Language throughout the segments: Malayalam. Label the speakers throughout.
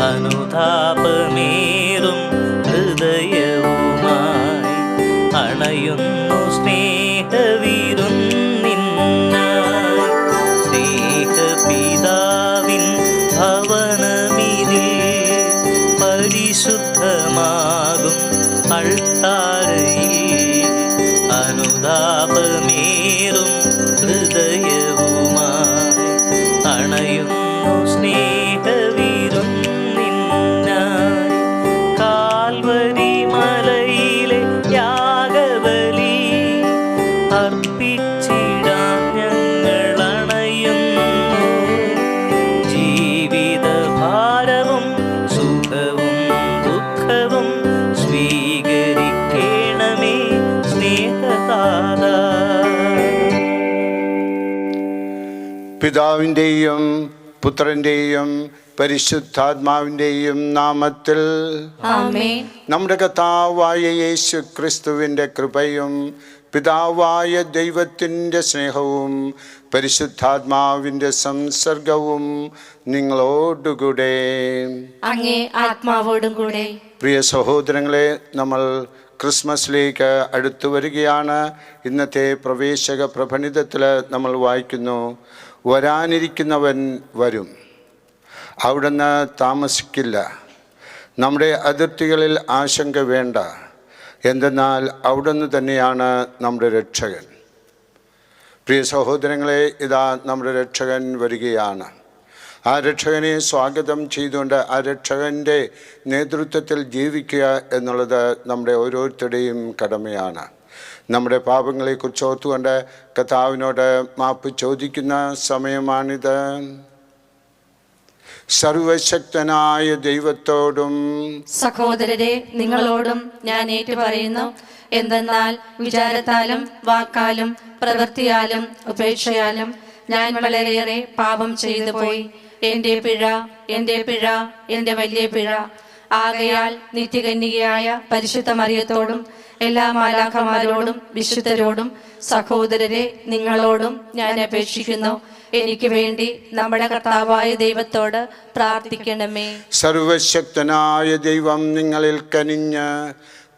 Speaker 1: അനുതാപമേറും ഹൃദയവുമായി അണയുന്നു സ്നേഹവിരുന്നിനായി. സ്നേഹപിതാവിൻ ഭവനമിതിൽ പരിശുദ്ധമാകും അൾത്താരയിൽ അനുതാപമേറും ഹൃദയവുമായി അണയുന്നു സ്നേഹവിരുന്നിനായി. കാൽവരി മലയിലെ യാഗബലി അർപ്പിച്ചിടാൻ ഞങ്ങൾ അണയുന്നു. ജീവിതഭാരവും സുഖവും ദുഃഖവും സ്വീകരിക്കണമേ സ്നേഹതാതാ.
Speaker 2: പിതാവിൻ്റെയും പുത്രൻ്റെയും പരിശുദ്ധാത്മാവിൻ്റെയും നാമത്തിൽ
Speaker 3: ആമേൻ.
Speaker 2: നമ്മുടെ കർത്താവായ യേശു ക്രിസ്തുവിൻ്റെ കൃപയും പിതാവായ ദൈവത്തിൻ്റെ സ്നേഹവും പരിശുദ്ധാത്മാവിൻ്റെ സംസർഗവും നിങ്ങളോടുകൂടെ
Speaker 3: അങ്ങേ ആത്മാവോടും കൂടെ.
Speaker 2: പ്രിയ സഹോദരങ്ങളെ, നമ്മൾ ക്രിസ്മസിലേക്ക് അടുത്തു വരികയാണ്. ഇന്നത്തെ പ്രവേശക പ്രഭണിതത്തിൽ നമ്മൾ വായിക്കുന്നു, വരാനിരിക്കുന്നവൻ വരും, അവിടുന്ന് താമസിക്കില്ല. നമ്മുടെ അതിർത്തികളിൽ ആശങ്ക വേണ്ട, എന്തെന്നാൽ അവിടുന്ന് തന്നെയാണ് നമ്മുടെ രക്ഷകൻ. പ്രിയ സഹോദരങ്ങളെ, ഇതാ നമ്മുടെ രക്ഷകൻ വരികയാണ്. ആ രക്ഷകനെ സ്വാഗതം ചെയ്തുകൊണ്ട് ആ രക്ഷകൻ്റെ നേതൃത്വത്തിൽ ജീവിക്കുക എന്നുള്ളത് നമ്മുടെ ഓരോരുത്തരുടെയും കടമയാണ്. നമ്മുടെ പാപങ്ങളെക്കുറിച്ച് ഓർത്തുകൊണ്ട് കർത്താവിനോട് മാപ്പ് ചോദിക്കുന്ന സമയമാണിത്. സർവശക്തനായ ദൈവത്തോടും
Speaker 3: സഹോദരരെ നിങ്ങളോടും ഞാൻ ഏറ്റുപറയുന്നു. എന്തെന്നാൽ വിചാരത്താലും വാക്കാലും പ്രവൃത്തിയാലും ഉപേക്ഷയാലും ഞാൻ വളരെയേറെ പാപം ചെയ്തു പോയി. എൻ്റെ പിഴ, എൻ്റെ പിഴ, എൻ്റെ വലിയ പിഴ. ആകയാൽ നിത്യകന്യകയായ പരിശുദ്ധ മറിയത്തോടും എല്ലാ മാലാഖമാരോടും വിശുദ്ധരോടും സഹോദരരെ നിങ്ങളോടും ഞാൻ അപേക്ഷിക്കുന്നു, എനിക്ക് വേണ്ടി നമ്മുടെ കർത്താവായ ദൈവത്തോട് പ്രാർത്ഥിക്കണമേ.
Speaker 2: സർവശക്തനായ ദൈവം നിങ്ങളിൽ കനിഞ്ഞ്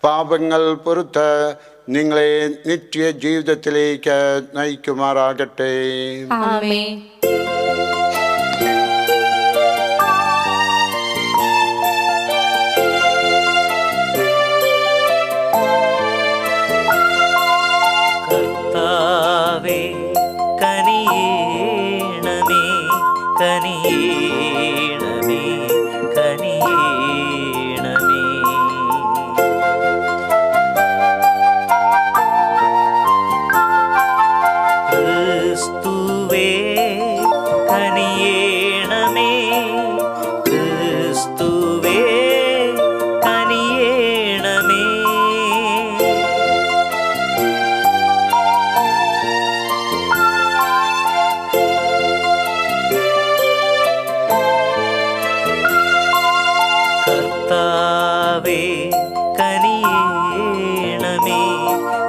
Speaker 2: പാപങ്ങൾ പുറത്ത് നിങ്ങളെ നിത്യ ജീവിതത്തിലേക്ക് നയിക്കുമാറാകട്ടെ.
Speaker 3: ആമേൻ.
Speaker 1: കർത്താവേ കനിയേണമേ, കനിയേണമേ, കനിയേണമേ. ക്രിസ്തുവേ കനിയേണമേ, ക്രിസ്തുവേ കനിയേണമേ. കർത്താവേ കനിയേണമേ,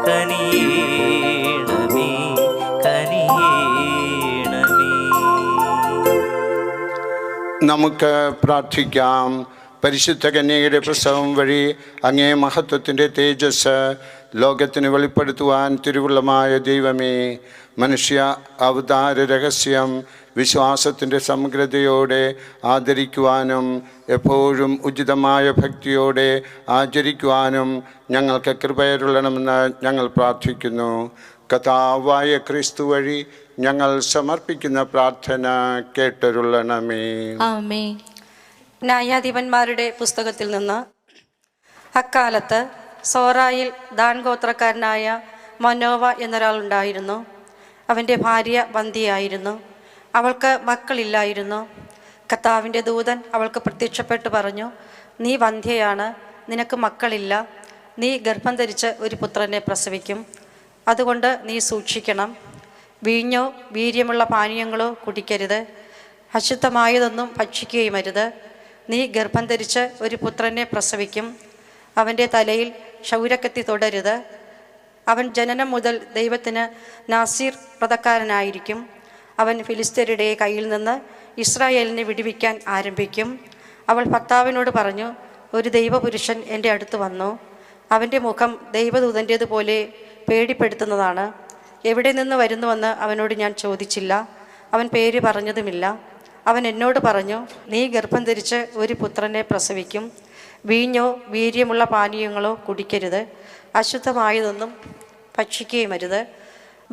Speaker 1: കനിയേണമേ, കനിയേണമേ.
Speaker 2: നമുക്ക് പ്രാർത്ഥിക്കാം. പരിശുദ്ധ കന്യകയുടെ പ്രസവം വഴി അങ്ങേ മഹത്വത്തിൻ്റെ തേജസ് ലോകത്തിന് വെളിപ്പെടുത്തുവാൻ തിരുവുള്ളമായ ദൈവമേ, മനുഷ്യ അവതാര രഹസ്യം വിശ്വാസത്തിൻ്റെ സമഗ്രതയോടെ ആദരിക്കുവാനും എപ്പോഴും ഉചിതമായ ഭക്തിയോടെ ആചരിക്കുവാനും ഞങ്ങൾക്ക് കൃപയരുളണമെന്ന് ഞങ്ങൾ പ്രാർത്ഥിക്കുന്നു. കർത്താവായ ക്രിസ്തു വഴി ഞങ്ങൾ സമർപ്പിക്കുന്ന പ്രാർത്ഥന കേട്ടരുളണമേ.
Speaker 3: ആമേൻ.
Speaker 4: ന്യായാധിപന്മാരുടെ പുസ്തകത്തിൽ നിന്ന്, അക്കാലത്ത് സോറായിൽ ദാൻ ഗോത്രക്കാരനായ മനോവ എന്നൊരാളുണ്ടായിരുന്നു. അവൻ്റെ ഭാര്യ വന്ധ്യയായിരുന്നു, അവൾക്ക് മക്കളില്ലായിരുന്നു. കർത്താവിൻ്റെ ദൂതൻ അവൾക്ക് പ്രത്യക്ഷപ്പെട്ട് പറഞ്ഞു, നീ വന്ധ്യയാണ്, നിനക്ക് മക്കളില്ല, നീ ഗർഭം ധരിച്ച് ഒരു പുത്രനെ പ്രസവിക്കും. അതുകൊണ്ട് നീ സൂക്ഷിക്കണം. വീഞ്ഞോ വീര്യമുള്ള പാനീയങ്ങളോ കുടിക്കരുത്, അശുദ്ധമായതൊന്നും ഭക്ഷിക്കുകയുമരുത്. നീ ഗർഭം ധരിച്ച് ഒരു പുത്രനെ പ്രസവിക്കും. അവൻ്റെ തലയിൽ ക്ഷൗരക്കത്തി തൊടരുത്. അവൻ ജനനം മുതൽ ദൈവത്തിന് നാസീർ വ്രതക്കാരനായിരിക്കും. അവൻ ഫിലിസ്ത്യരുടെ കയ്യിൽ നിന്ന് ഇസ്രായേലിനെ വിടുവിക്കാൻ ആരംഭിക്കും. അവൾ ഭർത്താവിനോട് പറഞ്ഞു, ഒരു ദൈവപുരുഷൻ എൻ്റെ അടുത്ത് വന്നു. അവൻ്റെ മുഖം ദൈവദൂതൻ്റേതുപോലെ പേടിപ്പെടുത്തുന്നതാണ്. എവിടെ നിന്ന് വരുന്നുവെന്ന് അവനോട് ഞാൻ ചോദിച്ചില്ല. അവൻ പേര് പറഞ്ഞതുമില്ല. അവൻ എന്നോട് പറഞ്ഞു, നീ ഗർഭം ധരിച്ച് ഒരു പുത്രനെ പ്രസവിക്കും. വീഞ്ഞോ വീര്യമുള്ള പാനീയങ്ങളോ കുടിക്കരുത്. അശുദ്ധമായതൊന്നും ഭക്ഷിക്കുകയുമരുത്.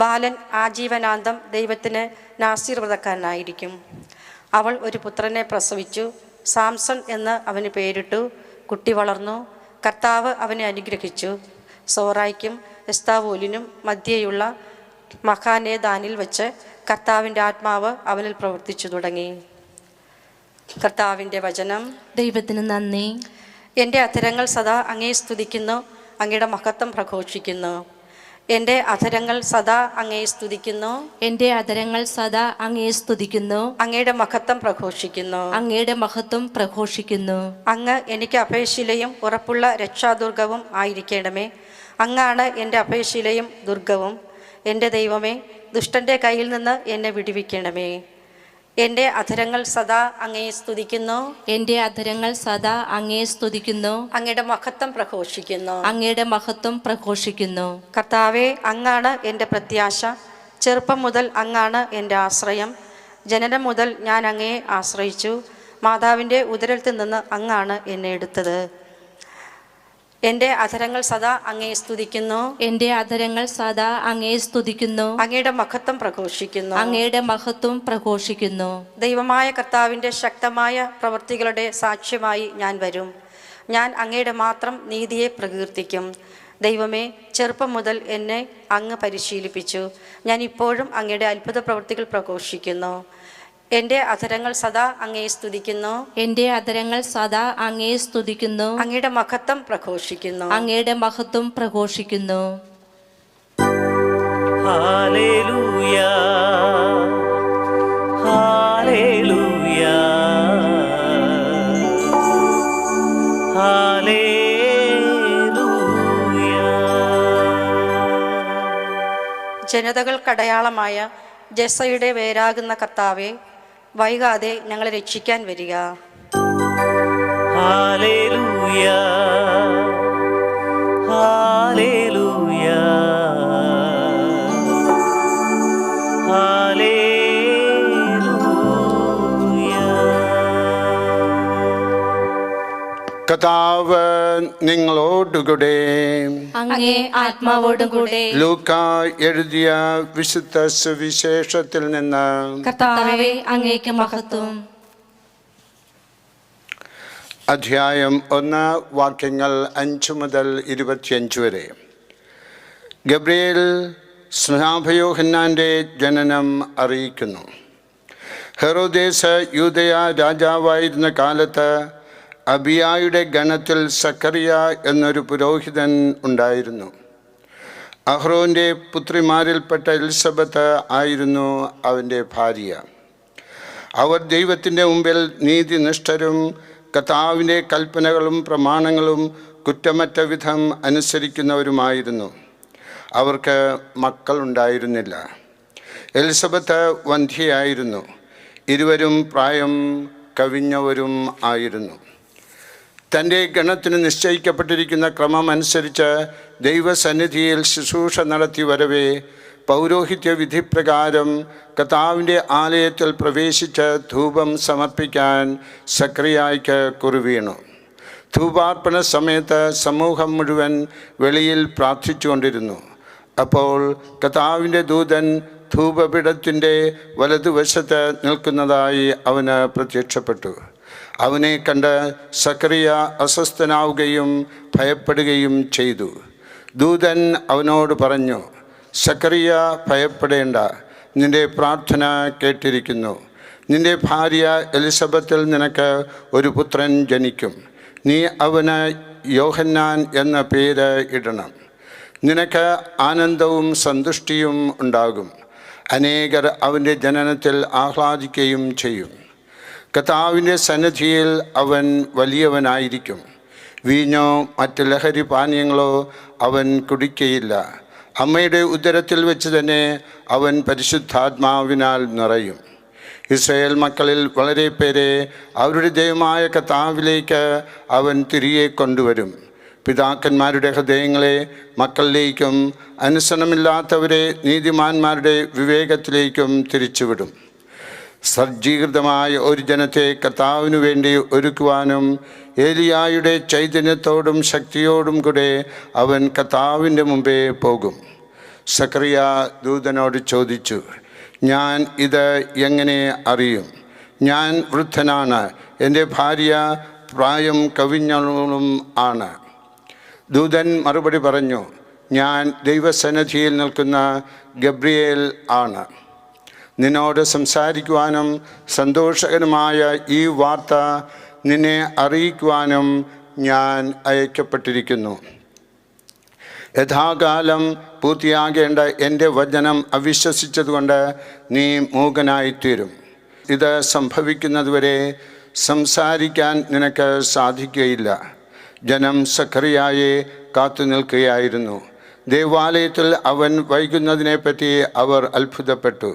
Speaker 4: ബാലൻ ആജീവനാന്തം ദൈവത്തിന് നാസീർവ്രതക്കാരനായിരിക്കും. അവൾ ഒരു പുത്രനെ പ്രസവിച്ചു. സാംസൺ എന്ന് അവന് പേരിട്ടു. കുട്ടി വളർന്നു. കർത്താവ് അവനെ അനുഗ്രഹിച്ചു. സോറായ്ക്കും എസ്താവോലിനും മധ്യേയുള്ള മഹാനേദാനിൽ വെച്ച് കർത്താവിൻ്റെ ആത്മാവ് അവനിൽ പ്രവർത്തിച്ചു തുടങ്ങി. കർത്താവിൻ്റെ വചനം.
Speaker 3: ദൈവത്തിന് നന്ദി.
Speaker 4: എൻ്റെ അധരങ്ങൾ സദാ അങ്ങേ സ്തുതിക്കുന്നു, അങ്ങയുടെ മഹത്വം പ്രഘോഷിക്കുന്നു. എൻ്റെ അധരങ്ങൾ സദാ അങ്ങേ സ്തുതിക്കുന്നു,
Speaker 3: എൻ്റെ അധരങ്ങൾ സദാ അങ്ങയെ സ്തുതിക്കുന്നു,
Speaker 4: അങ്ങയുടെ മഹത്വം പ്രഘോഷിക്കുന്നു.
Speaker 3: അങ്ങയുടെ മഹത്വം പ്രഘോഷിക്കുന്നു.
Speaker 4: അങ്ങ് എനിക്ക് അഭയശിലയും ഉറപ്പുള്ള രക്ഷാദുർഗവും ആയിരിക്കണമേ. അങ്ങാണ് എൻ്റെ അഭയശിലയും ദുർഗവും. എൻ്റെ ദൈവമേ, ദുഷ്ടൻ്റെ കയ്യിൽ നിന്ന് എന്നെ വിടുവിക്കണമേ. എൻ്റെ അധരങ്ങൾ സദാ അങ്ങയെ സ്തുതിക്കുന്നു,
Speaker 3: എൻ്റെ അധരങ്ങൾ സദാ അങ്ങയെ സ്തുതിക്കുന്നു,
Speaker 4: അങ്ങയുടെ മഹത്വം പ്രഘോഷിക്കുന്നു.
Speaker 3: അങ്ങയുടെ മഹത്വം പ്രഘോഷിക്കുന്നു.
Speaker 4: കർത്താവേ, അങ്ങാണ് എൻ്റെ പ്രത്യാശ. ചെറുപ്പം മുതൽ അങ്ങാണ് എൻ്റെ ആശ്രയം. ജനനം മുതൽ ഞാൻ അങ്ങയെ ആശ്രയിച്ചു. മാതാവിൻ്റെ ഉദരത്തിൽ നിന്ന് അങ്ങാണ് എന്നെ എടുത്തത്. എൻ്റെ അധരങ്ങൾ സദാ അങ്ങയെ സ്തുതിക്കുന്നു,
Speaker 3: എൻ്റെ അധരങ്ങൾ സദാ അങ്ങയെ സ്തുതിക്കുന്നു,
Speaker 4: അങ്ങയുടെ മഹത്വം പ്രഘോഷിക്കുന്നു.
Speaker 3: അങ്ങയുടെ മഹത്വം പ്രഘോഷിക്കുന്നു.
Speaker 4: ദൈവമായ കർത്താവിൻ്റെ ശക്തമായ പ്രവൃത്തികളുടെ സാക്ഷ്യമായി ഞാൻ വരും. ഞാൻ അങ്ങയുടെ മാത്രം നീതിയെ പ്രകീർത്തിക്കും. ദൈവമേ, ചെറുപ്പം മുതൽ എന്നെ അങ്ങ് പരിശീലിപ്പിച്ചു. ഞാൻ ഇപ്പോഴും അങ്ങയുടെ അത്ഭുത പ്രവൃത്തികൾ പ്രഘോഷിക്കുന്നു. എൻ്റെ അധരങ്ങൾ സദാ അങ്ങയെ സ്തുതിക്കുന്നു,
Speaker 3: എൻ്റെ അധരങ്ങൾ സദാ അങ്ങയെ സ്തുതിക്കുന്നു,
Speaker 4: അങ്ങയുടെ മഹത്വം പ്രഘോഷിക്കുന്നു.
Speaker 3: അങ്ങയുടെ മഹത്വം പ്രഘോഷിക്കുന്നു.
Speaker 1: Hallelujah, hallelujah, hallelujah.
Speaker 4: ജനതകൾക്കടയാളമായ ജസയുടെ വേരാകുന്ന കർത്താവേ, വൈകാതെ ഞങ്ങളെ രക്ഷിക്കാൻ വരിക.
Speaker 1: Hallelujah, hallelujah, hallelujah.
Speaker 2: കർത്താവ് നിങ്ങളോടുകൂടെ.
Speaker 3: അങ്ങേ ആത്മാവോടും കൂടെ.
Speaker 2: ലൂക്ക എഴുതിയ വിശുദ്ധ സുവിശേഷത്തിൽ നിന്ന്.
Speaker 3: കർത്താവേ, അങ്ങേക്ക് മഹത്വം.
Speaker 2: അധ്യായം 1, വാക്യങ്ങൾ 5 മുതൽ 25 വരെ. ഗബ്രിയേൽ സ്നാപയോഹന്നാൻ്റെ ജനനം അറിയിക്കുന്നു. ഹെറോദേസ് യൂദയ രാജാവായിരുന്ന കാലത്ത് അബിയായുടെ ഗണത്തിൽ സക്കറിയ എന്നൊരു പുരോഹിതൻ ഉണ്ടായിരുന്നു. അഹ്റോൻ്റെ പുത്രിമാരിൽപ്പെട്ട എലിസബത്ത് ആയിരുന്നു അവൻ്റെ ഭാര്യ. അവർ ദൈവത്തിൻ്റെ മുമ്പിൽ നീതിനിഷ്ഠരും കർത്താവിൻ്റെ കൽപ്പനകളും പ്രമാണങ്ങളും കുറ്റമറ്റ വിധം അനുസരിക്കുന്നവരുമായിരുന്നു. അവർക്ക് മക്കളുണ്ടായിരുന്നില്ല. എലിസബത്ത് വന്ധ്യയായിരുന്നു. ഇരുവരും പ്രായം കവിഞ്ഞവരും ആയിരുന്നു. തൻ്റെ ഗണത്തിന് നിശ്ചയിക്കപ്പെട്ടിരിക്കുന്ന ക്രമം അനുസരിച്ച് ദൈവസന്നിധിയിൽ ശുശ്രൂഷ നടത്തി വരവേ പൗരോഹിത്യ വിധിപ്രകാരം കർത്താവിൻ്റെ ആലയത്തിൽ പ്രവേശിച്ച് ധൂപം സമർപ്പിക്കാൻ സക്രിയായ്ക്ക് കുറിവീണു. ധൂപാർപ്പണ സമയത്ത് സമൂഹം മുഴുവൻ വെളിയിൽ പ്രാർത്ഥിച്ചുകൊണ്ടിരുന്നു. അപ്പോൾ കർത്താവിൻ്റെ ദൂതൻ ധൂപപീഠത്തിൻ്റെ വലതുവശത്ത് നിൽക്കുന്നതായി അവന് പ്രത്യക്ഷപ്പെട്ടു. അവനെ കണ്ട് സക്കറിയ അസ്വസ്ഥനാവുകയും ഭയപ്പെടുകയും ചെയ്തു. ദൂതൻ അവനോട് പറഞ്ഞു, സക്കറിയ, ഭയപ്പെടേണ്ട, നിന്റെ പ്രാർത്ഥന കേട്ടിരിക്കുന്നു. നിന്റെ ഭാര്യ എലിസബത്തിൽ നിനക്ക് ഒരു പുത്രൻ ജനിക്കും. നീ അവന് യോഹന്നാൻ എന്ന പേര് ഇടണം. നിനക്ക് ആനന്ദവും സന്തുഷ്ടിയും ഉണ്ടാകും. അനേകർ അവൻ്റെ ജനനത്തിൽ ആഹ്ലാദിക്കുകയും ചെയ്യും. കർത്താവിൻ്റെ സന്നിധിയിൽ അവൻ വലിയവനായിരിക്കും. വീഞ്ഞോ മറ്റ് ലഹരി പാനീയങ്ങളോ അവൻ കുടിക്കയില്ല. അമ്മയുടെ ഉദരത്തിൽ വെച്ച് തന്നെ അവൻ പരിശുദ്ധാത്മാവിനാൽ നിറയും. ഇസ്രായേൽ മക്കളിൽ വളരെ പേരെ അവരുടെ ദൈവമായ കർത്താവിലേക്ക് അവൻ തിരികെ കൊണ്ടുവരും. പിതാക്കന്മാരുടെ ഹൃദയങ്ങളെ മക്കളിലേക്കും അനുസരണമില്ലാത്തവരെ നീതിമാന്മാരുടെ വിവേകത്തിലേക്കും തിരിച്ചുവിടും. സജ്ജീകൃതമായ ഒരു ജനത്തെ കർത്താവിനു വേണ്ടി ഒരുക്കുവാനും ഏലിയായുടെ ചൈതന്യത്തോടും ശക്തിയോടും കൂടെ അവൻ കർത്താവിൻ്റെ മുമ്പേ പോകും. സക്കറിയ ദൂതനോട് ചോദിച്ചു, ഞാൻ ഇത് എങ്ങനെ അറിയും? ഞാൻ വൃദ്ധനാണ്, എൻ്റെ ഭാര്യ പ്രായം കവിഞ്ഞളും ആണ്. ദൂതൻ മറുപടി പറഞ്ഞു, ഞാൻ ദൈവസന്നിധിയിൽ നിൽക്കുന്ന ഗബ്രിയേൽ ആണ്. നിന്നോട് സംസാരിക്കുവാനും സന്തോഷകരമായ ഈ വാർത്ത നിന്നെ അറിയിക്കുവാനും ഞാൻ അയക്കപ്പെട്ടിരിക്കുന്നു. യഥാകാലം പൂർത്തിയാകേണ്ട എൻ്റെ വചനം അവിശ്വസിച്ചതുകൊണ്ട് നീ മൂകനായിത്തീരും. ഇത് സംഭവിക്കുന്നതുവരെ സംസാരിക്കാൻ നിനക്ക് സാധിക്കുകയില്ല. ജനം സക്കറിയായെ കാത്തു നിൽക്കുകയായിരുന്നു. ദേവാലയത്തിൽ അവൻ വൈകുന്നതിനെപ്പറ്റി അവർ അത്ഭുതപ്പെട്ടു.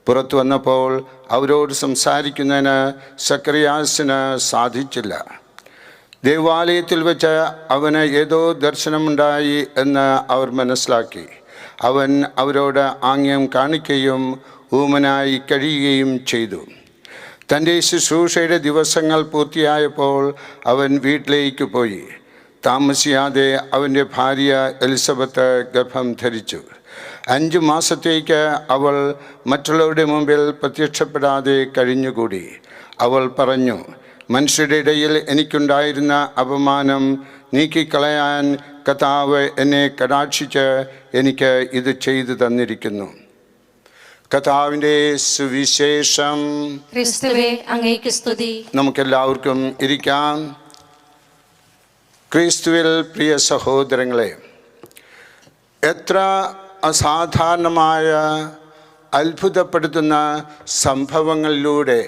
Speaker 2: പുറത്തു വന്നപ്പോൾ അവരോട് സംസാരിക്കുന്നതിന് സക്കറിയാസിന് സാധിച്ചില്ല. ദേവാലയത്തിൽ വെച്ച് അവന് ഏതോ ദർശനമുണ്ടായി എന്ന് അവർ മനസ്സിലാക്കി. അവൻ അവരോട് ആംഗ്യം കാണിക്കുകയും ഊമനായി കഴിയുകയും ചെയ്തു. തൻ്റെ ശുശ്രൂഷയുടെ ദിവസങ്ങൾ പൂർത്തിയായപ്പോൾ അവൻ വീട്ടിലേക്ക് പോയി. താമസിയാതെ അവൻ്റെ ഭാര്യ എലിസബത്ത് ഗർഭം ധരിച്ചു. 5 മാസത്തേക്ക് അവൾ മറ്റുള്ളവരുടെ മുമ്പിൽ പ്രത്യക്ഷപ്പെടാതെ കഴിഞ്ഞുകൂടി. അവൾ പറഞ്ഞു, മനുഷ്യരുടെ ഇടയിൽ എനിക്കുണ്ടായിരുന്ന അപമാനം നീക്കിക്കളയാൻ കർത്താവ് എന്നെ കടാക്ഷിച്ച് എനിക്ക് ഇത് ചെയ്തു തന്നിരിക്കുന്നു. കർത്താവിൻ്റെ സുവിശേഷം.
Speaker 3: ക്രിസ്തുവേ, അങ്ങേക്ക് സ്തുതി.
Speaker 2: നമുക്കെല്ലാവർക്കും ഇരിക്കാം. ക്രിസ്തുവിൽ പ്രിയ സഹോദരങ്ങളെ, എത്ര അസാധാരണമായ അത്ഭുതപ്പെടുത്തുന്ന സംഭവങ്ങളിലൂടെ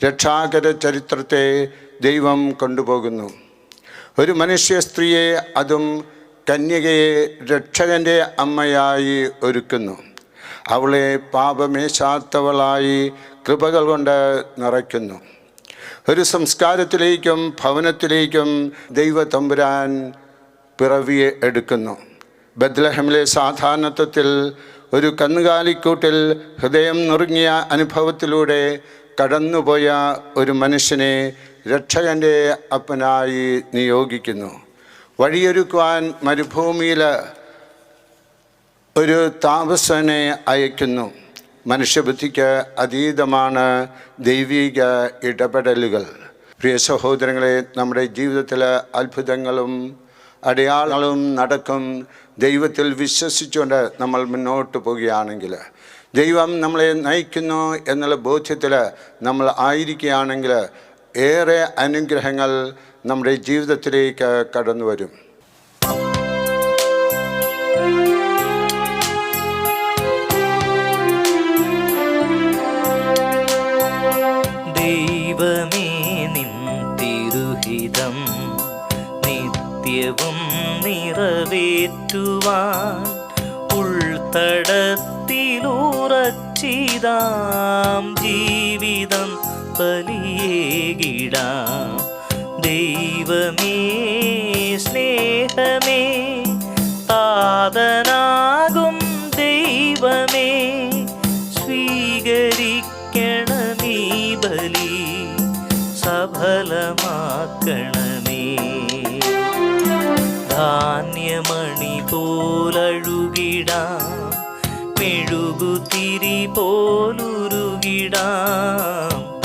Speaker 2: രക്ഷാകര ചരിത്രത്തെ ദൈവം കൊണ്ടുപോകുന്നു. ഒരു മനുഷ്യ സ്ത്രീയെ, അതും കന്യകയെ, രക്ഷകൻ്റെ അമ്മയായി ഒരുക്കുന്നു. അവളെ പാപമേശാത്തവളായി കൃപകൾ കൊണ്ട് നിറയ്ക്കുന്നു. ഒരു സംസ്കാരത്തിലേക്കും ഭവനത്തിലേക്കും ദൈവതമ്പുരാൻ പിറവിയെ എടുക്കുന്നു. ബത്ലഹേമിലെ സാധാരണത്വത്തിൽ ഒരു കന്നുകാലിക്കൂട്ടിൽ ഹൃദയം നുറുങ്ങിയ അനുഭവത്തിലൂടെ കടന്നുപോയ ഒരു മനുഷ്യനെ രക്ഷകൻ്റെ അപ്പനായി നിയോഗിക്കുന്നു. വഴിയൊരുക്കുവാൻ മരുഭൂമിയിൽ ഒരു താമസനെ അയക്കുന്നു. മനുഷ്യബുദ്ധിക്ക് അതീതമാണ് ദൈവിക ഇടപെടലുകൾ. പ്രിയ സഹോദരങ്ങളെ, നമ്മുടെ ജീവിതത്തിൽ അത്ഭുതങ്ങളും അടയാളങ്ങളും നടക്കും. ദൈവത്തിൽ വിശ്വസിച്ചുകൊണ്ട് നമ്മൾ മുന്നോട്ട് പോവുകയാണെങ്കിൽ, ദൈവം നമ്മളെ നയിക്കുന്നു എന്നുള്ള ബോധ്യത്തിൽ നമ്മൾ ആയിരിക്കുകയാണെങ്കിൽ ഏറെ അനുഗ്രഹങ്ങൾ നമ്മുടെ ജീവിതത്തിലേക്ക് കടന്നു വരും.
Speaker 1: ദൈവമേ, നിൻ തിരുഹിതം നിത്യവും നിറവേറ്റുവാൻ ഉൾത്തടത്തിലുറച്ചിതാം ജീവിതം ബലിയേകിടാം. ദൈവമേ, സ്നേഹമേ, താതനാകും ദൈവമേ, സ്വീകരിക്കണമീ ബലി, സഫലമാക്കണമേ. ധാന്യമണി പോലഴുകിടാം, മെഴുകുതിരി പോലുരുകിടാം.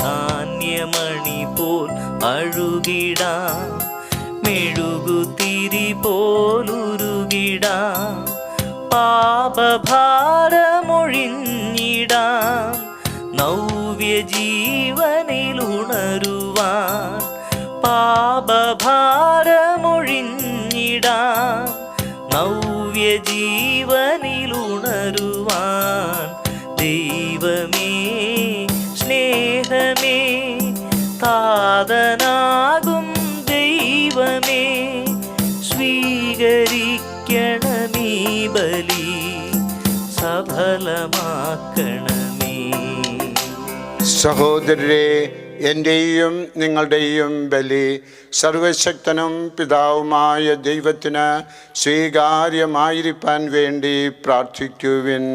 Speaker 1: ധാന്യമണി പോൽ അഴുകിടാം, മെഴുകുതിരി പോലുരുകിടാം. പാപഭാരമൊഴിഞ്ഞിടാം, നവ്യജീവനിലുണരുവാൻ. പാപഭാരമൊഴിഞ്ഞിടാം, നവ്യജീവനിലുണരുവാൻ. ദൈവമേ, സ്നേഹമേ, താതനാകും ദൈവമേ, സ്വീകരിക്കണമീ ബലി, സഫലമാക്കണമേ.
Speaker 2: സഹോദരരെ, എൻ്റെയും നിങ്ങളുടെയും ബലി സർവശക്തനും പിതാവുമായ ദൈവത്തിന് സ്വീകാര്യമായിരിക്കാൻ വേണ്ടി പ്രാർത്ഥിക്കുവിൻ.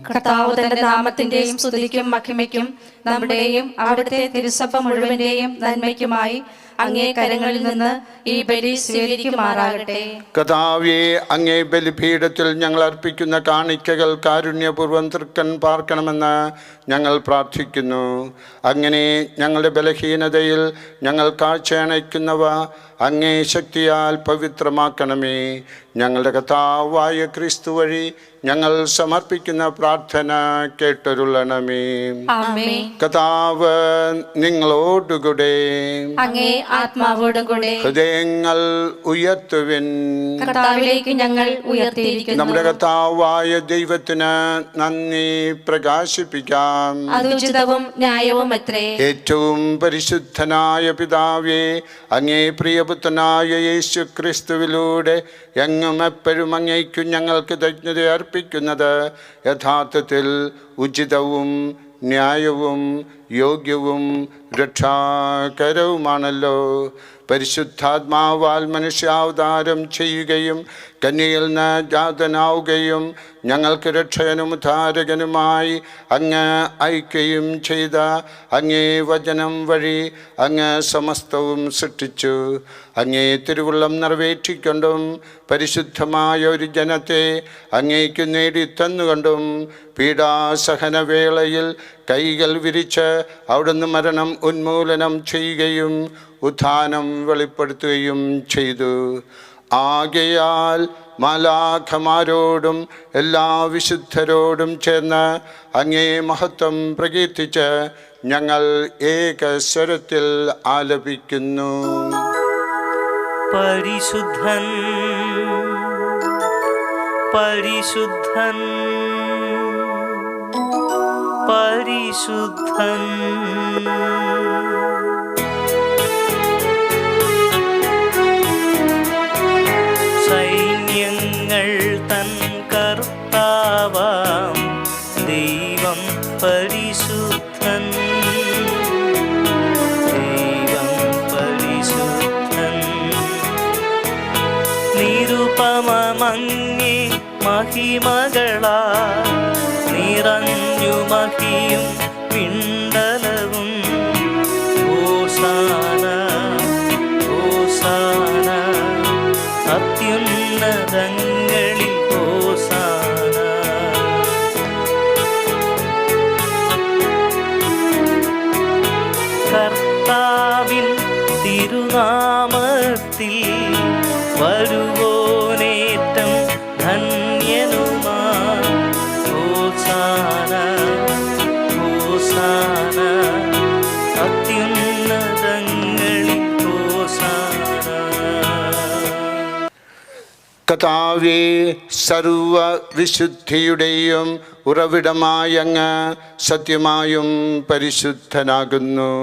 Speaker 3: കർത്താവ് തന്റെ നാമത്തിന്റെയും സ്തുതിക്കും മഹിമയ്ക്കും നമ്മുടെയും അവിടുത്തെ തിരുസഭ മുഴുവന്റെയും നന്മയ്ക്കുമായി അങ്ങേ കരങ്ങളിൽ നിന്ന് ഈ ബലി സ്വീകരിക്കുമാറാകട്ടെ.
Speaker 2: കർത്താവേ, അങ്ങേ ബലിപീഠത്തിൽ ഞങ്ങൾ അർപ്പിക്കുന്ന കാണിക്കകൾ കാരുണ്യപൂർവ്വം തൃക്കൺ പാർക്കണമെന്ന് ഞങ്ങൾ പ്രാർത്ഥിക്കുന്നു. അങ്ങനെ ഞങ്ങളുടെ ബലഹീനതയിൽ ഞങ്ങൾ കാഴ്ചയണയ്ക്കുന്നവ അങ്ങേ ശക്തിയാൽ പവിത്രമാക്കണമേ. ഞങ്ങളുടെ കർത്താവായ ക്രിസ്തു വഴി ഞങ്ങൾ സമർപ്പിക്കുന്ന പ്രാർത്ഥന കേട്ടരുളണമേ.
Speaker 3: ആമേൻ.
Speaker 2: കർത്താവ് നിങ്ങളോടുകൂടെ,
Speaker 3: അങ്ങേ ആത്മാവോടും കൂടെ
Speaker 2: ഹൃദയങ്ങൾ ഉയർത്തുവിൻ.
Speaker 3: കർത്താവിലേക്ക് ഞങ്ങൾ ഉയർത്തിയിരിക്കുന്നു.
Speaker 2: നമ്മുടെ കർത്താവായ ദൈവത്തിന് നന്ദി പ്രകാശിപ്പിക്കാം.
Speaker 3: അത് ഉചിതവും ന്യായവും അത്രേ.
Speaker 2: ഏറ്റവും പരിശുദ്ധനായ പിതാവേ, അങ്ങേ പ്രിയപുത്രനായ യേശു ക്രിസ്തുവിലൂടെ എങ്ങും എപ്പോഴും അങ്ങേക്കും ഞങ്ങൾ കൃതജ്ഞത അർപ്പിക്കുന്നത് യഥാർത്ഥത്തിൽ ഉചിതവും ന്യായവും യോഗ്യവും രക്ഷാകരവുമാണല്ലോ. പരിശുദ്ധാത്മാവാൽ മനുഷ്യാവതാരം ചെയ്യുകയും കന്യയിൽ നിന്ന് ജാതനാവുകയും ഞങ്ങൾക്ക് രക്ഷകനും ഉദ്ധാരകനുമായി അങ്ങ് അയക്കുകയും ചെയ്ത അങ്ങേ വചനം വഴി അങ്ങ് സമസ്തവും സൃഷ്ടിച്ചു. അങ്ങേ തിരുവുള്ളം നിറവേറ്റിക്കൊണ്ടും പരിശുദ്ധമായ ഒരു ജനത്തെ അങ്ങേക്ക് നേടിത്തന്നുകൊണ്ടും പീഡാസഹനവേളയിൽ കൈകൾ വിരിച്ച് അവിടുന്ന് മരണം ഉന്മൂലനം ചെയ്യുകയും ഉത്ഥാനം വെളിപ്പെടുത്തുകയും ചെയ്തു. ആകയാൽ മാലാഖമാരോടും എല്ലാ വിശുദ്ധരോടും ചേർന്ന് അങ്ങേ മഹത്വം പ്രകീർത്തിച്ച് ഞങ്ങൾ ഏകസ്വരത്തിൽ ആലപിക്കുന്നു.
Speaker 1: പരിശുദ്ധൻ പരിശുദ്ധൻ പരിശുദ്ധൻ. സൈന്യങ്ങൾ തൻ കർത്താവാം ദൈവം പരിശുദ്ധൻ. ദൈവം പരിശുദ്ധൻ. നിരുപമമങ്ങേ മഹിമകളാ നിറഞ്ഞു മഹിയും പിണ്ടലവും. ഹോസാന ഹോസാന അത്യുന്നതങ്ങളിൽ ഹോസാന. കർത്താവിൻ തിരുനാമത്തിൽ വരുവോനേറ്റം ധന്യനുമാ. ഹോസാന ഹോസാന അത്യുന്നതങ്ങളിൽ ഹോസാന.
Speaker 2: കർത്താവേ, സർവ വിശുദ്ധിയുടെയും ഉറവിടമായ അങ്ങ് സത്യമായും പരിശുദ്ധനാകുന്നു.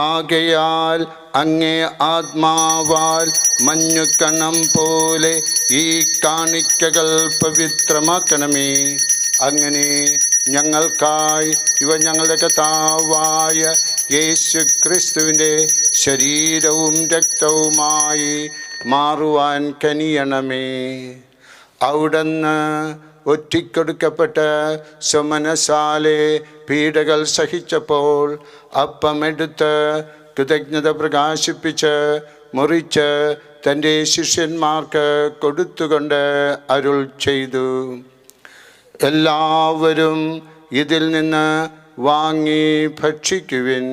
Speaker 2: ആകയാൽ അങ്ങേ ആത്മാവാൽ മഞ്ഞുകണം പോലെ ഈ കാണിക്കകൾ പവിത്രമാക്കണമേ. അങ്ങനെ ഞങ്ങൾക്കായി ഇവ ഞങ്ങളുടെ കർത്താവായ യേശു ക്രിസ്തുവിൻ്റെ ശരീരവും രക്തവുമായി മാറുവാൻ കനിയണമേ. അവിടുന്ന് ഒറ്റിക്കൊടുക്കപ്പെട്ട് സ്വമനസാലെ പീഡകൾ സഹിച്ചപ്പോൾ അപ്പമെടുത്ത് കൃതജ്ഞത പ്രകാശിപ്പിച്ച് മുറിച്ച് തൻ്റെ ശിഷ്യന്മാർക്ക് കൊടുത്തുകൊണ്ട് അരുൾ ചെയ്തു, എല്ലാവരും ഇതിൽ നിന്ന് വാങ്ങി ഭക്ഷിക്കുവിൻ.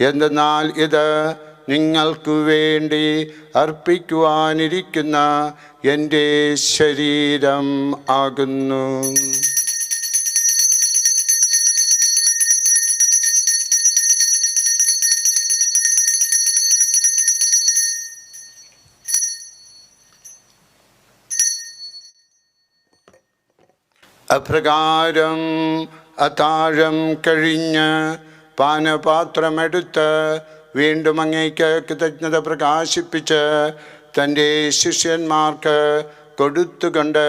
Speaker 2: എന്തെന്നാൽ ഇത് നിങ്ങൾക്കു വേണ്ടി അർപ്പിക്കുവാനിരിക്കുന്ന എൻ്റെ ശരീരം ആകുന്നു. അപ്രകാരം അത്താഴം കഴിഞ്ഞ് പാനപാത്രമെടുത്ത് വീണ്ടും അങ്ങേക്ക് കൃതജ്ഞത പ്രകാശിപ്പിച്ച് തൻ്റെ ശിഷ്യന്മാർക്ക് കൊടുത്തുകൊണ്ട്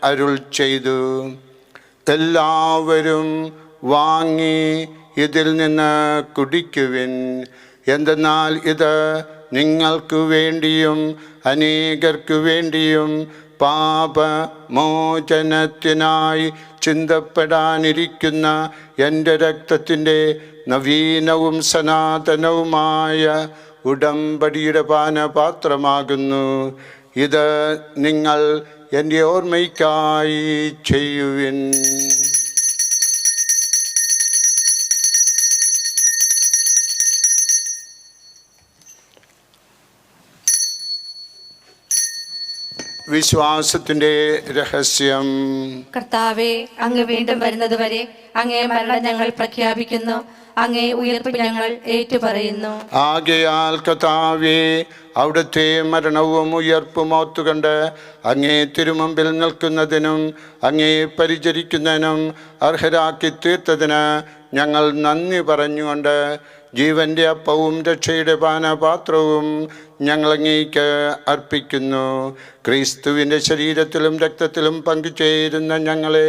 Speaker 2: അരുൾ ചെയ്തു, എല്ലാവരും വാങ്ങി ഇതിൽ നിന്ന് കുടിക്കുവിൻ. എന്തെന്നാൽ ഇത് നിങ്ങൾക്ക് വേണ്ടിയും അനേകർക്കു വേണ്ടിയും പാപമോചനത്തിനായി ചിന്തപ്പെടാനിരിക്കുന്ന എൻ്റെ രക്തത്തിൻ്റെ നവീനവും സനാതനവുമായ ഉടമ്പടിയുടെ പാനപാത്രമാകുന്നു. ഇത് നിങ്ങൾ എൻ്റെ ഓർമ്മയ്ക്കായി ചെയ്യുവിൻ. വിശ്വാസത്തിൻ്റെ രഹസ്യം.
Speaker 3: കർത്താവേ, അങ്ങ് വീണ്ടും വരുന്നതുവരെ അങ്ങേ മരണം ഞങ്ങൾ പ്രഖ്യാപിക്കുന്നു, അങ്ങേ ഉയർപ്പ് ഞങ്ങൾ ഏറ്റുപറയുന്നു.
Speaker 2: ആകയാൽ കർത്താവേ, അവിടുത്തെ മരണവും ഉയർപ്പും ഓർത്തുകൊണ്ട് അങ്ങേ തിരുമുമ്പിൽ നിൽക്കുന്നതിനും അങ്ങേ പരിചരിക്കുന്നതിനും അർഹരാക്കി തീർത്തതിന് ഞങ്ങൾ നന്ദി പറഞ്ഞുകൊണ്ട് ജീവന്റെ അപ്പവും രക്ഷയുടെ പാനപാത്രവും ഞങ്ങൾ അങ്ങേക്ക് അർപ്പിക്കുന്നു. ക്രിസ്തുവിൻ്റെ ശരീരത്തിലും രക്തത്തിലും പങ്കുചേരുന്ന ഞങ്ങളെ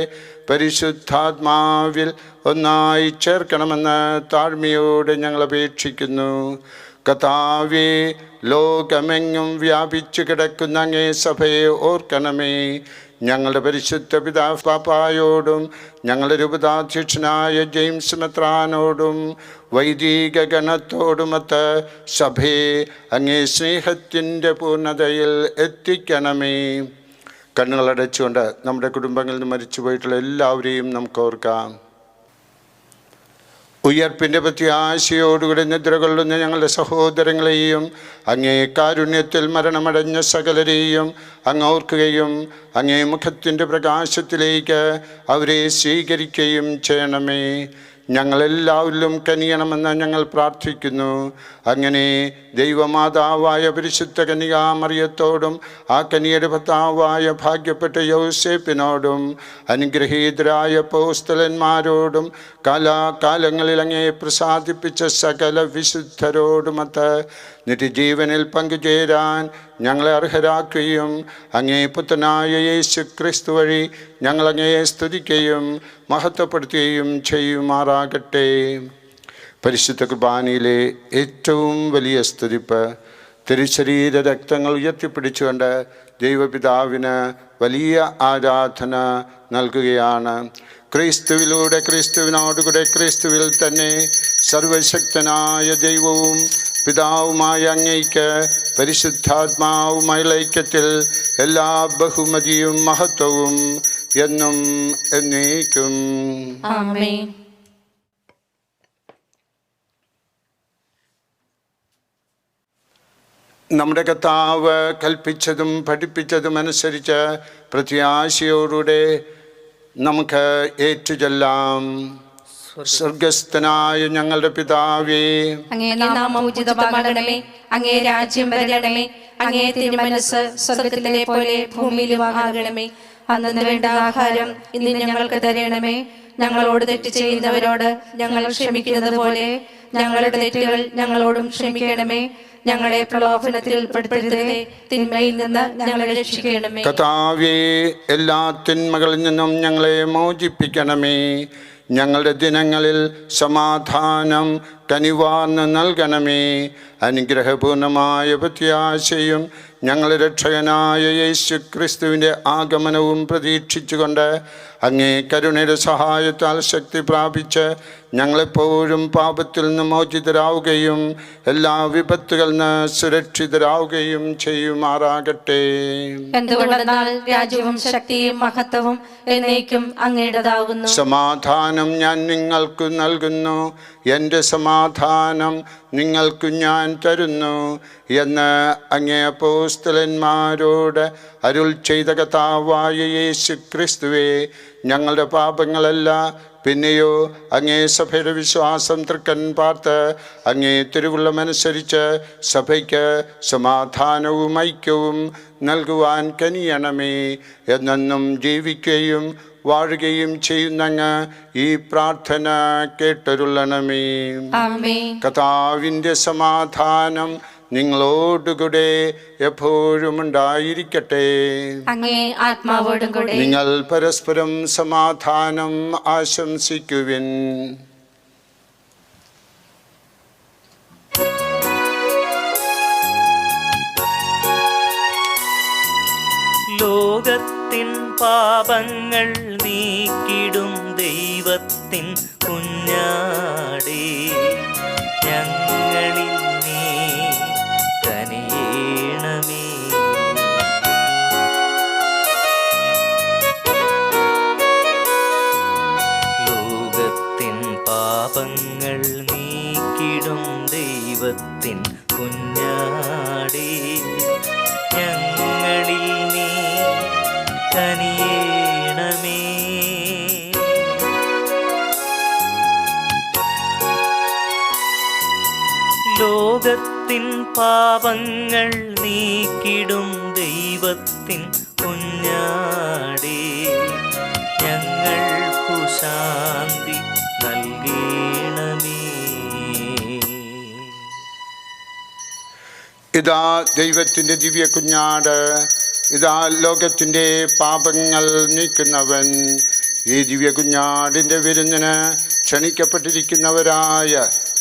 Speaker 2: പരിശുദ്ധാത്മാവിൽ ഒന്നായി ചേർക്കണമെന്ന് താഴ്മയോടെ ഞങ്ങൾ അപേക്ഷിക്കുന്നു. കർത്താവേ, ലോകമെങ്ങും വ്യാപിച്ചു കിടക്കുന്ന അങ്ങേ സഭയെ ഓർക്കണമേ. ഞങ്ങളുടെ പരിശുദ്ധ പിതാവ് പാപ്പായോടും ഞങ്ങളുടെ രൂപതാധ്യക്ഷനായ ജെയിംസ് മെത്രാനോടും വൈദിക ഗണത്തോടുമൊത്ത് സഭയെ അങ്ങേ സ്നേഹത്തിൻ്റെ പൂർണ്ണതയിൽ എത്തിക്കണമേ. കണ്ണുകളടച്ചുകൊണ്ട് നമ്മുടെ കുടുംബങ്ങളിൽ നിന്ന് മരിച്ചുപോയിട്ടുള്ള എല്ലാവരെയും നമുക്ക് ഓർക്കാം. ഉയർപ്പിൻ്റെ പ്രത്യാശയോടുകൂടി നിദ്ര കൊള്ളുന്ന ഞങ്ങളുടെ സഹോദരങ്ങളെയും അങ്ങേ കാരുണ്യത്തിൽ മരണമടഞ്ഞ സകലരെയും അങ്ങ് ഓർക്കുകയും അങ്ങേ മുഖത്തിൻ്റെ പ്രകാശത്തിലേക്ക് അവരെ സ്വീകരിക്കുകയും ചെയ്യണമേ. ഞങ്ങളെല്ലാവരിലും കനിയണമെന്ന് ഞങ്ങൾ പ്രാർത്ഥിക്കുന്നു. അങ്ങനെ ദൈവമാതാവായ പരിശുദ്ധ കന്യകാമറിയത്തോടും ആ കന്യയുടെ ഭർത്താവായ ഭാഗ്യപ്പെട്ട യോസേപ്പിനോടും അനുഗ്രഹീതരായ അപ്പോസ്തലന്മാരോടും കാലാകാലങ്ങളിൽ അങ്ങേ പ്രസാദിപ്പിച്ച സകല വിശുദ്ധരോടുമൊത്ത് നിത്യജീവനിൽ പങ്കുചേരാൻ ഞങ്ങളെ അർഹരാക്കുകയും അങ്ങേ പുത്രനായ യേശു ക്രിസ്തു വഴി ഞങ്ങളങ്ങയെ സ്തുതിക്കുകയും മഹത്വപ്പെടുത്തുകയും ചെയ്യുമാറാകട്ടെ. പരിശുദ്ധ കുർബാനയിലെ ഏറ്റവും വലിയ സ്തുതിപ്പ് തിരുശരീര രക്തങ്ങൾ ഉയർത്തിപ്പിടിച്ചുകൊണ്ട് ദൈവപിതാവിന് വലിയ ആരാധന നൽകുകയാണ്. ക്രിസ്തുവിലൂടെ, ക്രിസ്തുവിനോടുകൂടെ, ക്രിസ്തുവിൽ തന്നെ സർവശക്തനായ ദൈവവും പിതാവുമായ അങ്ങയ്ക്ക് പരിശുദ്ധാത്മാവുമായ ഐക്യത്തിൽ എല്ലാ ബഹുമതിയും മഹത്വവും എന്നും എന്നേക്കും.
Speaker 3: ആമേൻ.
Speaker 2: നമ്മുടെ കർത്താവ് കൽപ്പിച്ചതും പഠിപ്പിച്ചതും അനുസരിച്ച് പ്രത്യാശയോടെ നമുക്ക് ഏറ്റുചൊല്ലാം. സ്വർഗസ്ഥനായ ഞങ്ങളുടെ പിതാവേ,
Speaker 3: അങ്ങേ നാമം ഉചിതമാകണമേ, അങ്ങേ രാജ്യം വരണമേ, അങ്ങേ തിരുമനസ്സ് സ്വർഗത്തിലെ പോലെ ഭൂമിയിലും ആകണമേ. അന്നു വേണ്ട ആഹാരം ഇന്ന് ഞങ്ങൾക്ക് തരണമേ. ഞങ്ങളോട് തെറ്റ് ചെയ്യുന്നവരോട് ഞങ്ങൾ ക്ഷമിക്കുന്നത് പോലെ ഞങ്ങളുടെ തെറ്റുകൾ ഞങ്ങളോടും ക്ഷമിക്കണമേ. ഞങ്ങളെ പ്രലോഭനത്തിൽ ഉൾപ്പെടുത്തരുതേ, തിന്മയിൽ നിന്ന് ഞങ്ങളെ രക്ഷിക്കണമേ.
Speaker 2: കർത്താവേ, എല്ലാ തിന്മകളിൽ നിന്നും ഞങ്ങളെ മോചിപ്പിക്കണമേ. ഞങ്ങളുടെ ദിനങ്ങളിൽ സമാധാനം കനിവാർന്ന് നൽകണമേ. അനുഗ്രഹപൂർണമായ പ്രത്യാശയും ഞങ്ങളുടെ രക്ഷകനായ യേശു ക്രിസ്തുവിൻ്റെ ആഗമനവും പ്രതീക്ഷിച്ചുകൊണ്ട് അങ്ങേ കരുണയുടെ സഹായത്താൽ ശക്തി പ്രാപിച്ച് ഞങ്ങളെപ്പോഴും പാപത്തിൽ നിന്ന് മോചിതരാവുകയും എല്ലാ വിപത്തുകളിൽ നിന്ന് സുരക്ഷിതരാവുകയും ചെയ്യുമാറാകട്ടെ.
Speaker 3: എന്തുകൊണ്ടെന്നാൽ രാജ്യവും ശക്തിയും മഹത്വവും എന്നേക്കും അങ്ങയുടേതാകുന്നു.
Speaker 2: സമാധാനം ഞാൻ നിങ്ങൾക്ക് നൽകുന്നു, എൻ്റെ സമാധാനം നിങ്ങൾക്ക് ഞാൻ തരുന്നു എന്ന് അങ്ങേ അപ്പോസ്തലന്മാരോട് അരുൾ ചെയ്ത കർത്താവായ യേശു ക്രിസ്തുവേ, ഞങ്ങളുടെ പാപങ്ങളല്ല പിന്നെയോ അങ്ങേ സഭയുടെ വിശ്വാസം തൃക്കൻ പാർത്ത് അങ്ങേ തിരുവുള്ളമനുസരിച്ച് സഭയ്ക്ക് സമാധാനവും ഐക്യവും നൽകുവാൻ കനിയണമേ. എന്നെന്നും ജീവിക്കുകയും വാഴുകയും ചെയ്യുന്നങ്ങ് ഈ പ്രാർത്ഥന കേട്ടരുളണമേ. കർത്താവിൻ്റെ സമാധാനം നിങ്ങളോടുകൂടെ എപ്പോഴും ഉണ്ടായിരിക്കട്ടെ.
Speaker 3: അങ്ങേ ആത്മാവോടും കൂടെ.
Speaker 2: നിങ്ങൾ പരസ്പരം സമാധാനം ആശംസിക്കുവിൻ.
Speaker 1: ലോകത്തിൻ പാപങ്ങൾ നീക്കിടും ദൈവത്തിൻ കുഞ്ഞാടേ, ഞങ്ങളിൽ നീ കനിയേണമേ. ലോകത്തിൻ പാപങ്ങൾ നീക്കിടും ദൈവത്തിൻ കുഞ്ഞാടേ, ഞങ്ങളിൽ നീ കനിയേണമേ. ലോകത്തിൻ പാപങ്ങൾ നീക്കിടും ദൈവത്തിൻ കുഞ്ഞാടേ, ഞങ്ങൾക്കു ശാന്തി നൽകണമേ.
Speaker 2: ഇതാ ദൈവത്തിൻ്റെ ദിവ്യ കുഞ്ഞാട്, ഇതാ ലോകത്തിൻ്റെ പാപങ്ങൾ നീക്കുന്നവൻ. ഈ ദിവ്യ കുഞ്ഞാടിൻ്റെ വിരുന്നിന് ക്ഷണിക്കപ്പെട്ടിരിക്കുന്നവരായ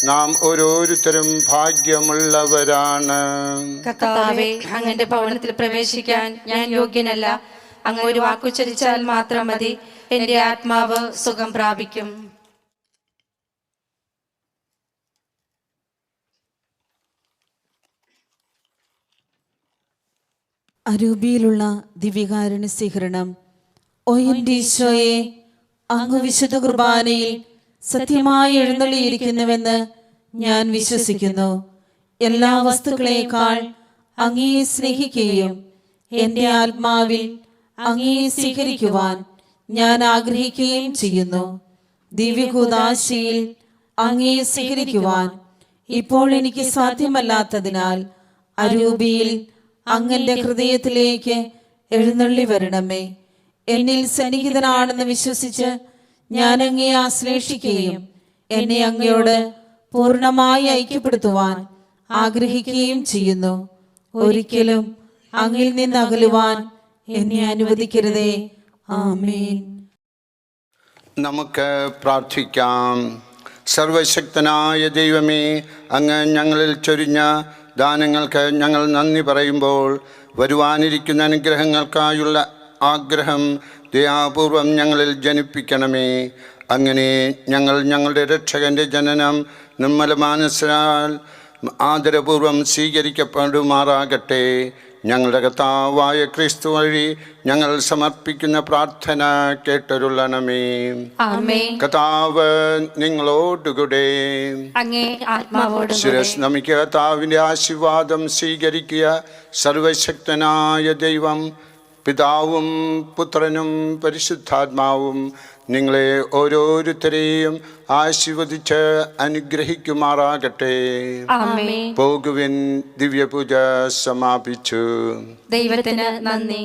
Speaker 2: നാം ഓരോരുത്തരും ഭാഗ്യമുള്ളവരാണ്.
Speaker 3: കർത്താവേ, അങ്ങന്റെ ഭവനത്തിൽ പ്രവേശിക്കാൻ ഞാൻ യോഗ്യനല്ല. അങ്ങ് ഒരു വാക്കുച്ചരിച്ചാൽ മാത്രം മതി, എന്റെ ആത്മാവ് സുഖം പ്രാപിക്കും.
Speaker 5: അരൂപിയിലുള്ള ദിവ്യകാരുണ്യ സ്വീകരണം. ഓ എൻ്റെ ഈശോയെ, അങ്ങ് വിശുദ്ധ കുർബാനയിൽ സത്യമായി എഴുന്നള്ളിയിരിക്കുന്നുവെന്ന് ഞാൻ വിശ്വസിക്കുന്നു. എല്ലാ വസ്തുക്കളേക്കാൾ അങ്ങയെ സ്നേഹിക്കുകയും എൻ്റെ ആത്മാവിൽ അങ്ങയെ സ്വീകരിക്കുവാൻ ഞാൻ ആഗ്രഹിക്കുകയും ചെയ്യുന്നു. ദിവ്യകൂദാശയിൽ അങ്ങയെ സ്വീകരിക്കുവാൻ ഇപ്പോൾ എനിക്ക് സാധ്യമല്ലാത്തതിനാൽ അരൂപിയിൽ അങ്ങന്റെ ഹൃദയത്തിലേക്ക് എഴുന്നള്ളി വരണമേ. എന്നിൽ സന്നിഹിതനാണെന്ന് വിശ്വസിച്ച് ഞാൻ അങ്ങയെ ആശ്ലേഷിക്കുകയും എന്നെ അങ്ങയോട് പൂർണ്ണമായി ഐക്യപ്പെടുത്തുവാൻ ആഗ്രഹിക്കുകയും ചെയ്യുന്നു. ഒരിക്കലും അങ്ങിൽ നിന്ന് അകലുവാൻ എന്നെ അനുവദിക്കരുതേ. ആമേൻ.
Speaker 2: നമുക്ക് പ്രാർത്ഥിക്കാം. സർവശക്തനായ ദൈവമേ, അങ്ങ് ഞങ്ങളിൽ ചൊരിഞ്ഞ ദാനങ്ങൾക്ക് ഞങ്ങൾ നന്ദി പറയുമ്പോൾ വരുവാനിരിക്കുന്ന അനുഗ്രഹങ്ങൾക്കായുള്ള ആഗ്രഹം ദയാപൂർവം ഞങ്ങളിൽ ജനിപ്പിക്കണമേ. അങ്ങനെ ഞങ്ങൾ ഞങ്ങളുടെ രക്ഷകൻ്റെ ജനനം നിർമ്മല മാനസാൽ ആദരപൂർവം സ്വീകരിക്കപ്പെടുമാറാകട്ടെ. ഞങ്ങളുടെ കർത്താവായ ക്രിസ്തു വഴി ഞങ്ങൾ സമർപ്പിക്കുന്ന പ്രാർത്ഥന കേട്ടരുളണമേ. കർത്താവ് നിങ്ങളോടുകൂടെ. ശിരസ് നമിക്കുക. കർത്താവിൻ്റെ ആശീർവാദം സ്വീകരിക്കുക. സർവശക്തനായ ദൈവം പിതാവും പുത്രനും പരിശുദ്ധാത്മാവും നിങ്ങളെ ഓരോരുത്തരെയും ആശീർവദിച്ച് അനുഗ്രഹിക്കുമാറാകട്ടെ. പോകുവിൻ. ദിവ്യപൂജ സമാപിച്ചു.
Speaker 3: ദൈവത്തിന് നന്ദി.